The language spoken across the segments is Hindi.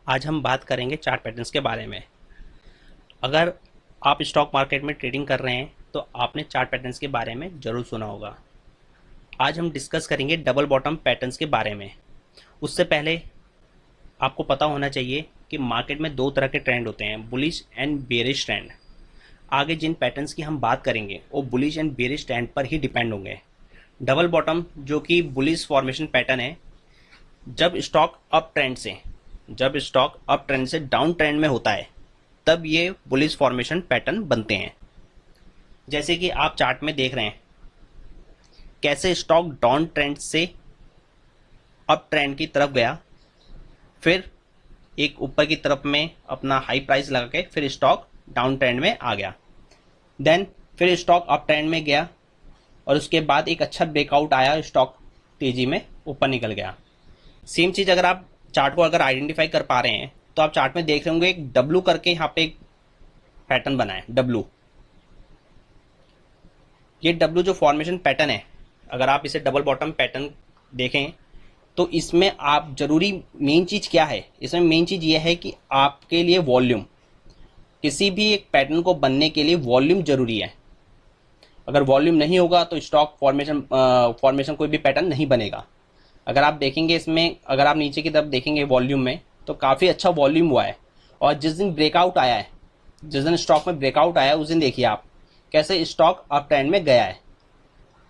आज हम बात करेंगे चार्ट पैटर्न्स के बारे में। अगर आप स्टॉक मार्केट में ट्रेडिंग कर रहे हैं तो आपने चार्ट पैटर्न्स के बारे में ज़रूर सुना होगा। आज हम डिस्कस करेंगे डबल बॉटम पैटर्न्स के बारे में। उससे पहले आपको पता होना चाहिए कि मार्केट में दो तरह के ट्रेंड होते हैं, बुलिश एंड बेरिश ट्रेंड। आगे जिन पैटर्न्स की हम बात करेंगे वो बुलिश एंड बेरिश ट्रेंड पर ही डिपेंड होंगे। डबल बॉटम जो कि बुलिश फॉर्मेशन पैटर्न है, जब स्टॉक अप ट्रेंड से डाउन ट्रेंड में होता है तब ये बुलिश फॉर्मेशन पैटर्न बनते हैं। जैसे कि आप चार्ट में देख रहे हैं कैसे स्टॉक डाउन ट्रेंड से अप ट्रेंड की तरफ गया, फिर एक ऊपर की तरफ में अपना हाई प्राइस लगा के फिर स्टॉक डाउन ट्रेंड में आ गया, देन फिर स्टॉक अप ट्रेंड में गया और उसके बाद एक अच्छा ब्रेकआउट आया, स्टॉक तेजी में ऊपर निकल गया। सेम चीज़ अगर आप चार्ट को अगर आइडेंटिफाई कर पा रहे हैं तो आप चार्ट में देख रहे होंगे एक डब्लू करके यहाँ पे एक पैटर्न बना है, डब्लू। ये डब्लू जो फॉर्मेशन पैटर्न है, अगर आप इसे डबल बॉटम पैटर्न देखें तो इसमें आप जरूरी मेन चीज़ क्या है, इसमें मेन चीज़ ये है कि आपके लिए वॉल्यूम, किसी भी एक पैटर्न को बनने के लिए वॉल्यूम जरूरी है। अगर वॉल्यूम नहीं होगा तो स्टॉक फॉर्मेशन कोई भी पैटर्न नहीं बनेगा। अगर आप देखेंगे इसमें, अगर आप नीचे की तरफ देखेंगे वॉल्यूम में तो काफ़ी अच्छा वॉल्यूम हुआ है। और जिस दिन ब्रेकआउट आया है, जिस दिन स्टॉक में ब्रेकआउट आया उस दिन देखिए आप कैसे स्टॉक अप ट्रेंड में गया है।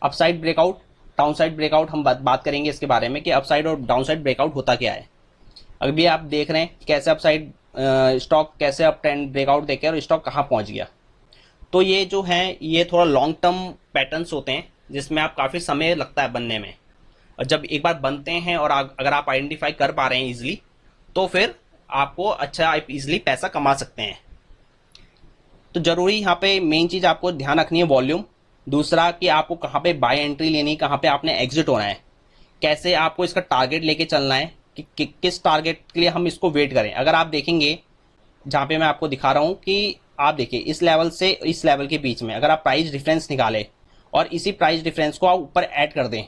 Upside breakout, down side breakout, हम बात करेंगे इसके बारे में कि अपसाइड और डाउन साइड ब्रेकआउट होता क्या है। अभी आप देख रहे हैं कैसे अपसाइड स्टॉक कैसे अप ट्रेंड ब्रेकआउट देके और स्टॉक कहाँ पहुँच गया। तो ये जो है ये थोड़ा लॉन्ग टर्म पैटर्न्स होते हैं जिसमें आप काफ़ी समय लगता है बनने में। और जब एक बार बनते हैं और अगर आप आइडेंटिफाई कर पा रहे हैं इजीली तो फिर आपको अच्छा इजीली पैसा कमा सकते हैं। तो जरूरी यहाँ पे मेन चीज़ आपको ध्यान रखनी है वॉल्यूम। दूसरा कि आपको कहाँ पे बाय एंट्री लेनी है, कहाँ पे आपने एग्जिट होना है, कैसे आपको इसका टारगेट लेके चलना है कि किस टारगेट के लिए हम इसको वेट करें। अगर आप देखेंगे जहाँ पे मैं आपको दिखा रहा हूँ कि आप देखिए इस लेवल से इस लेवल के बीच में अगर आप प्राइस डिफरेंस निकालें और इसी प्राइस डिफरेंस को आप ऊपर ऐड कर दें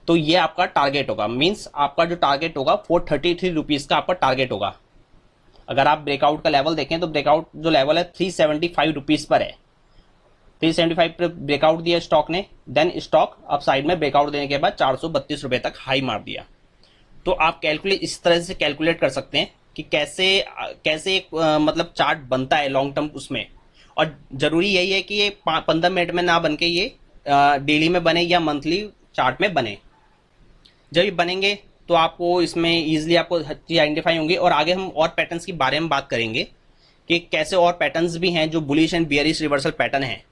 तो ये आपका टारगेट होगा। मीन्स आपका जो टारगेट होगा 433 रुपीज़ का आपका टारगेट होगा। अगर आप ब्रेकआउट का लेवल देखें तो ब्रेकआउट जो लेवल है 375 रुपीज़ पर है। 375 पर ब्रेकआउट दिया स्टॉक ने, देन स्टॉक अप साइड में ब्रेकआउट देने के बाद 432 रुपये तक हाई मार दिया। तो आप कैलकुलेट इस तरह से कैलकुलेट कर सकते हैं कि कैसे कैसे एक मतलब चार्ट बनता है लॉन्ग टर्म उसमें। और ज़रूरी यही है कि ये 15 मिनट में ना बन के ये डेली में बने या मंथली चार्ट में बने। जब ये बनेंगे तो आपको इसमें ईजिली आपको हर चीज़ आइडेंटिफाई होंगी। और आगे हम और पैटर्न्स के बारे में बात करेंगे कि कैसे और पैटर्न्स भी हैं जो bullish and bearish reversal pattern हैं,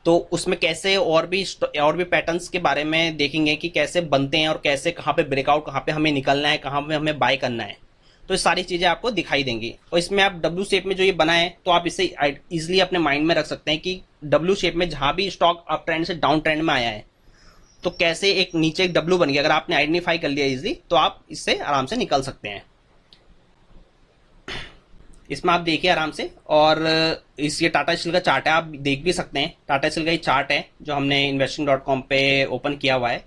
तो उसमें कैसे और भी पैटर्न्स के बारे में देखेंगे कि कैसे बनते हैं और कैसे कहाँ पे ब्रेकआउट, कहाँ पे हमें निकलना है, कहाँ पे हमें बाय करना है। तो ये सारी चीज़ें आपको दिखाई देंगी। और इसमें आप डब्ल्यू शेप में जो ये बना है तो आप इसे ईजिली अपने माइंड में रख सकते हैं कि डब्ल्यू शेप में जहाँ भी स्टॉक अप ट्रेंड से डाउन ट्रेंड में आया है तो कैसे एक नीचे एक डब्ल्यू बन गया। अगर आपने आइडेंटिफाई कर लिया इजीली तो आप इससे आराम से निकल सकते हैं। इसमें आप देखिए आराम से। और इस ये टाटा स्टील का चार्ट है, आप देख भी सकते हैं। टाटा स्टील का ये चार्ट है जो हमने investing.com पे ओपन किया हुआ है,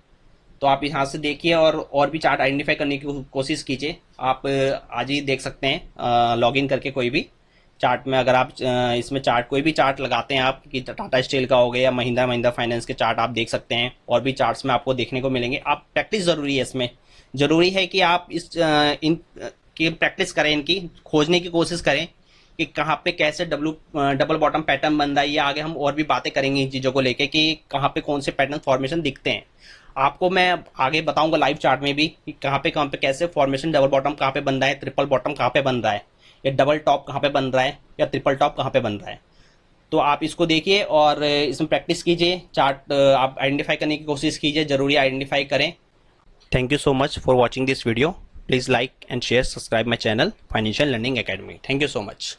तो आप यहाँ से देखिए और भी चार्ट आइडेंटिफाई करने की कोशिश कीजिए। आप आज ही देख सकते हैं लॉगिन करके कोई भी चार्ट में। अगर आप इसमें चार्ट कोई भी चार्ट लगाते हैं आप कि टाटा स्टील का हो गया या महिंद्रा फाइनेंस के चार्ट आप देख सकते हैं। और भी चार्ट्स में आपको देखने को मिलेंगे। आप प्रैक्टिस ज़रूरी है इसमें, ज़रूरी है कि आप इन की प्रैक्टिस करें, इनकी खोजने की कोशिश करें कि कहाँ पे कैसे डबल बॉटम पैटर्न बन रहा है। या आगे हम और भी बातें करेंगे इन चीज़ों को लेके कि कहाँ पे कौन से पैटर्न फॉर्मेशन दिखते हैं। आपको मैं आगे बताऊंगा लाइव चार्ट में भी कि कहाँ पे कैसे फॉर्मेशन डबल बॉटम कहाँ पे बन रहा है, ट्रिपल बॉटम कहाँ पे बन रहा है, या डबल टॉप कहाँ पे बन रहा है, या ट्रिपल टॉप कहाँ पे बन रहा है। तो आप इसको देखिए और इसमें प्रैक्टिस कीजिए। चार्ट आप आइडेंटिफाई करने की कोशिश कीजिए, ज़रूरी आइडेंटिफाई करें। Thank you so much for watching this video. Please like and share, subscribe my channel Financial Learning Academy. Thank you so much.